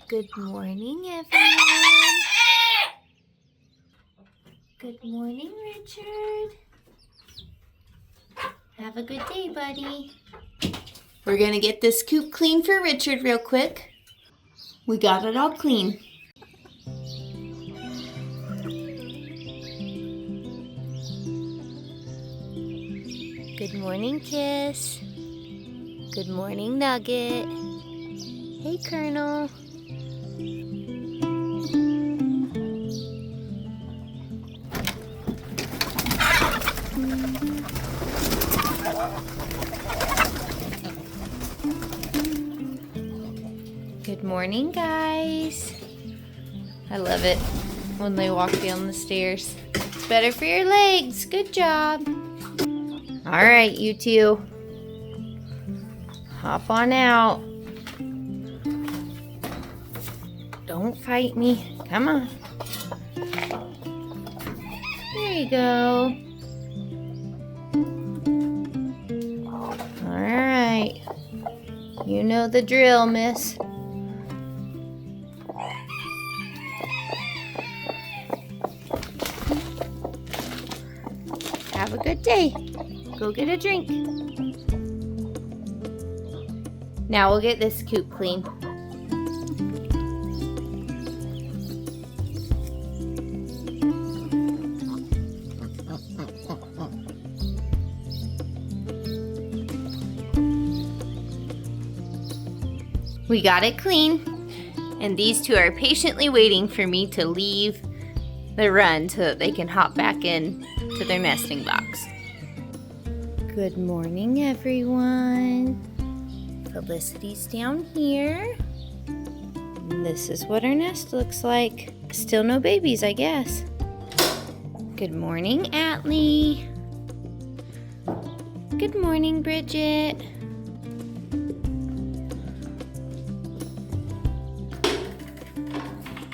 Good morning, everyone. Good morning, Richard. Have a good day, buddy. We're gonna get this coop clean for Richard real quick. We got it all clean. Good morning, Kiss. Good morning, Nugget. Hey, Colonel. Good morning, guys. I love it when they walk down the stairs. It's better for your legs. Good job. All right, you two. Hop on out. Don't fight me. Come on. There you go. All right. You know the drill, miss. Have a good day. Go get a drink. Now we'll get this coop clean. We got it clean, and these two are patiently waiting for me to leave the run so that they can hop back in to their nesting box. Good morning, everyone. Felicity's down here. And this is what our nest looks like. Still no babies, I guess. Good morning, Atlee. Good morning, Bridget.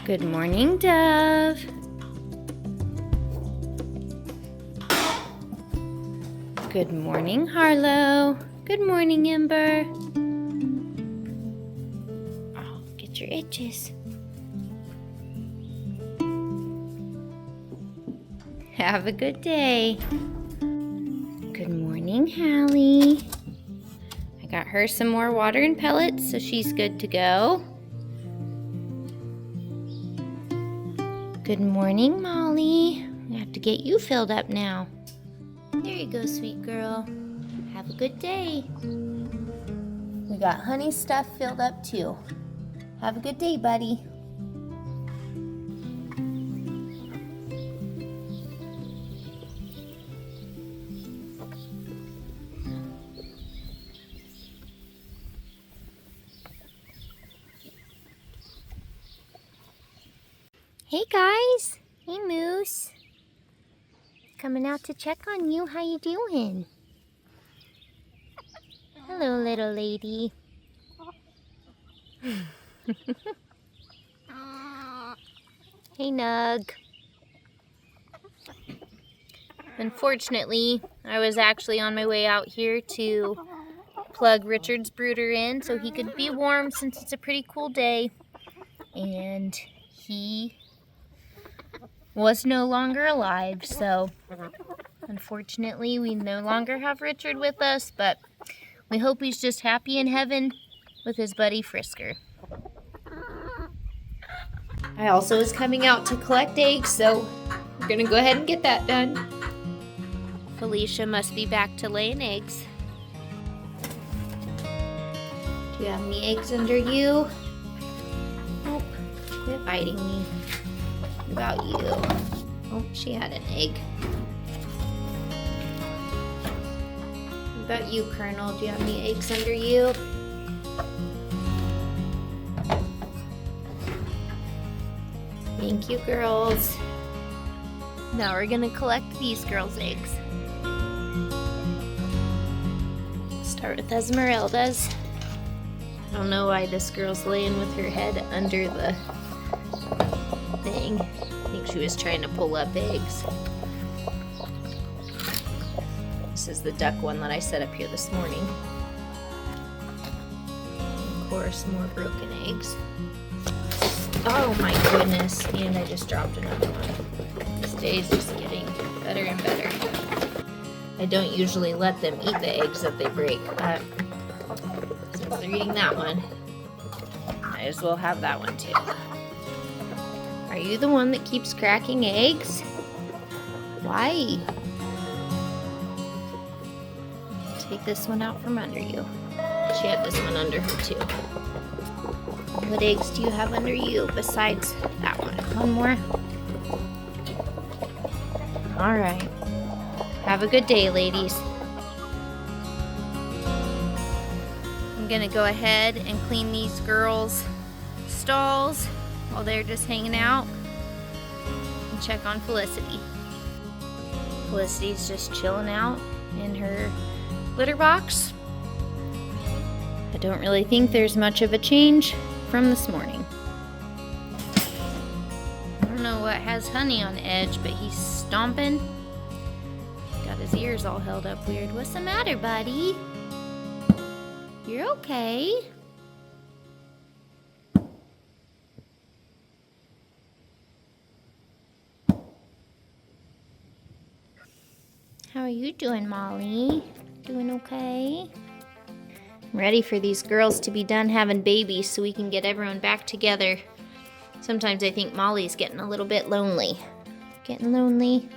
Good morning, Dove. Good morning, Harlow. Good morning, Ember. Oh, get your itches. Have a good day. Good morning, Halle. I got her some more water and pellets, so she's good to go. Good morning, Molly. We have to get you filled up now. There you go, sweet girl. Have a good day. We got honey stuff filled up too. Have a good day, buddy. Hey guys. Hey Moose. Coming out to check on you. How you doing? Hello, little lady. Hey, Nug. Unfortunately, I was actually on my way out here to plug Richard's brooder in so he could be warm since it's a pretty cool day. And he was no longer alive, so unfortunately we no longer have Richard with us, but we hope he's just happy in heaven with his buddy Frisker. I also was coming out to collect eggs, so we're gonna go ahead and get that done. Felicia must be back to laying eggs. Do you have any eggs under you? Nope. Quit biting me. What about you? Oh, she had an egg. What about you, Colonel? Do you have any eggs under you? Thank you, girls. Now we're gonna collect these girls' eggs. Start with Esmeralda's. I don't know why this girl's laying with her head under the thing. I think she was trying to pull up eggs. This is the duck one that I set up here this morning. And of course, more broken eggs. Oh my goodness, and I just dropped another one. This day is just getting better and better. I don't usually let them eat the eggs that they break, but since they're eating that one, might as well have that one too. Are you the one that keeps cracking eggs? Why? Take this one out from under you. She had this one under her too. What eggs do you have under you besides that one? One more? All right. Have a good day, ladies. I'm gonna go ahead and clean these girls' stalls while they're just hanging out and check on Felicity. Felicity's just chilling out in her litter box. I don't really think there's much of a change from this morning. I don't know what has Honey on edge, but he's stomping. Got his ears all held up weird. What's the matter, buddy? You're okay. How are you doing, Molly? Doing okay? I'm ready for these girls to be done having babies so we can get everyone back together. Sometimes I think Molly's getting a little bit lonely. Getting lonely?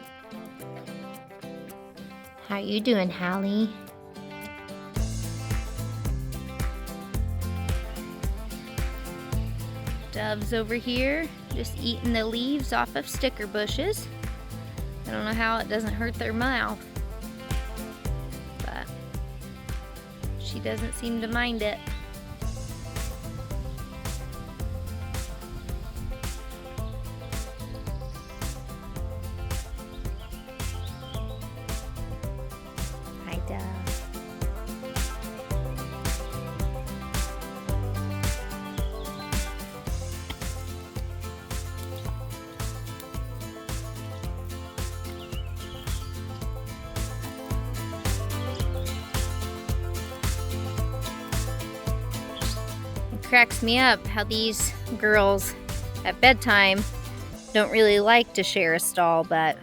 How you doing, Halle? Dove's over here, just eating the leaves off of sticker bushes. I don't know how it doesn't hurt their mouth, but she doesn't seem to mind it. Hi, Dove. Cracks me up how these girls at bedtime don't really like to share a stall, but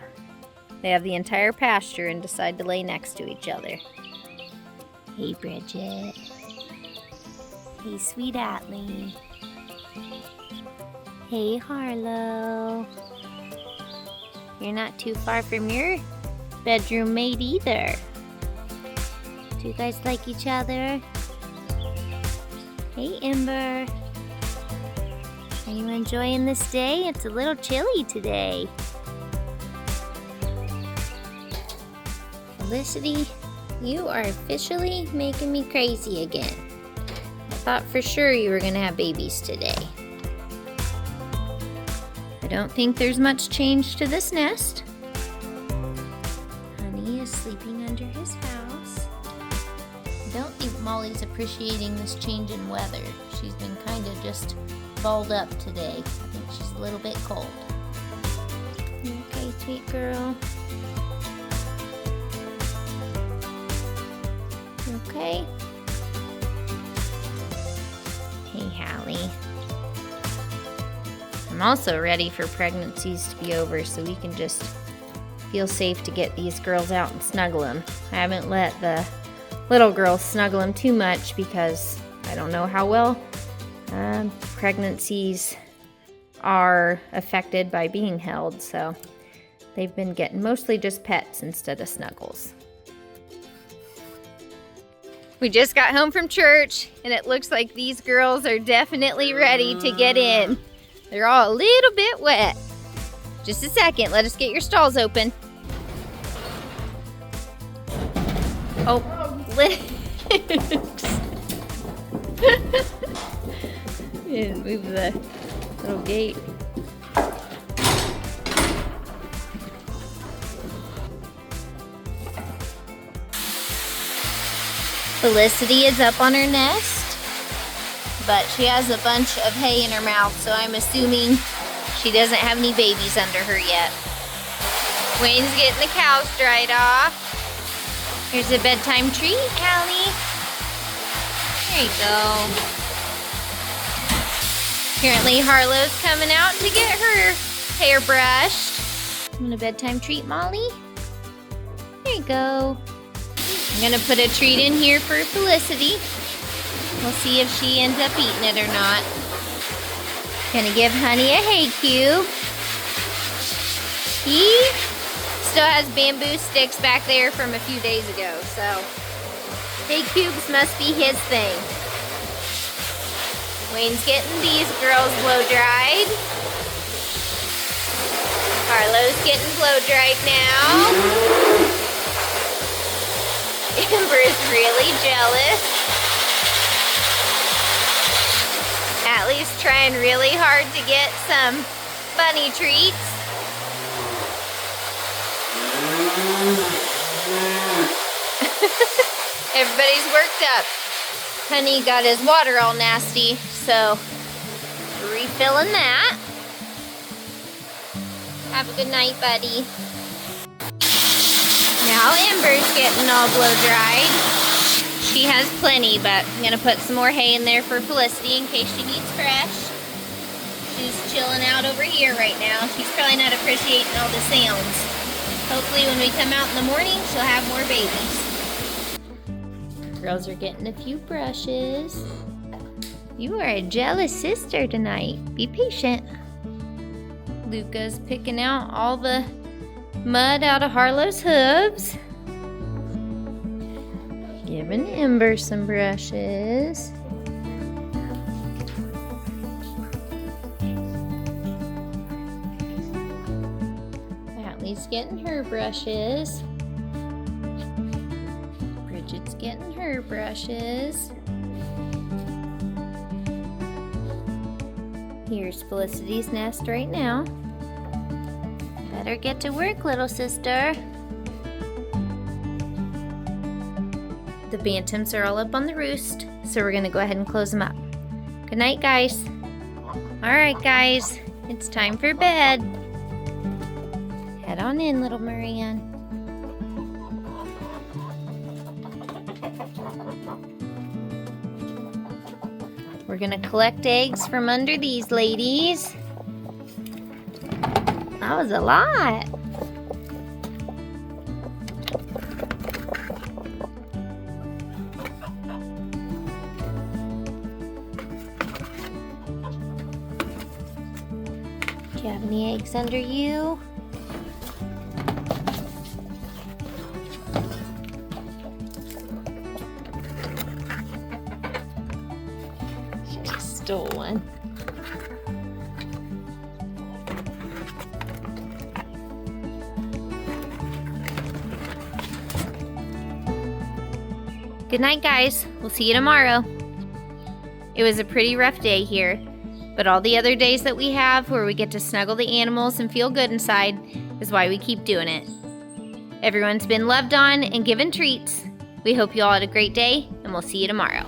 they have the entire pasture and decide to lay next to each other. Hey, Bridget. Hey, sweet Atlee. Hey, Harlow. You're not too far from your bedroom mate either. Do you guys like each other? Hey, Ember. Are you enjoying this day? It's a little chilly today. Felicity, you are officially making me crazy again. I thought for sure you were gonna have babies today. I don't think there's much change to this nest. Honey is sleeping under his house. I don't think Molly's appreciating this change in weather. She's been kind of just balled up today. I think she's a little bit cold. You okay, sweet girl? You okay? Hey, Halle. I'm also ready for pregnancies to be over so we can just feel safe to get these girls out and snuggle them. I haven't let the little girls snuggle them too much because I don't know how well pregnancies are affected by being held, so they've been getting mostly just pets instead of snuggles. We just got home from church and it looks like these girls are definitely ready to get in. They're all a little bit wet. Just a second, let us get your stalls open. Oh, legs. Didn't move the little gate. Felicity is up on her nest, but she has a bunch of hay in her mouth, so I'm assuming she doesn't have any babies under her yet. Wayne's getting the cows dried off. Here's a bedtime treat, Halle. There you go. Apparently Harlow's coming out to get her hair brushed. You want a bedtime treat, Molly? There you go. I'm gonna put a treat in here for Felicity. We'll see if she ends up eating it or not. Gonna give Honey a hay cube. He still has bamboo sticks back there from a few days ago, so hay cubes must be his thing. Wayne's getting these girls blow dried. Harlow's getting blow dried now. Amber is really jealous. Allie's trying really hard to get some bunny treats. Everybody's worked up. Honey got his water all nasty, so refilling that. Have a good night, buddy. Now Amber's getting all blow dried. She has plenty, but I'm gonna put some more hay in there for Felicity in case she needs fresh. She's chilling out over here right now. She's probably not appreciating all the sounds. Hopefully when we come out in the morning, she'll have more babies. Girls are getting a few brushes. You are a jealous sister tonight. Be patient. Luca's picking out all the mud out of Harlow's hooves. Giving Ember some brushes. Atlee's getting her brushes. Bridget's getting her brushes. Here's Felicity's nest right now. Better get to work, little sister. The bantams are all up on the roost, so we're gonna go ahead and close them up. Good night, guys. All right, guys, it's time for bed. Head on in, little Marianne. We're gonna collect eggs from under these ladies. That was a lot. Do you have any eggs under you? Stole one. Good night, guys. We'll see you tomorrow. It was a pretty rough day here, but all the other days that we have where we get to snuggle the animals and feel good inside is why we keep doing it. Everyone's been loved on and given treats. We hope you all had a great day, and we'll see you tomorrow.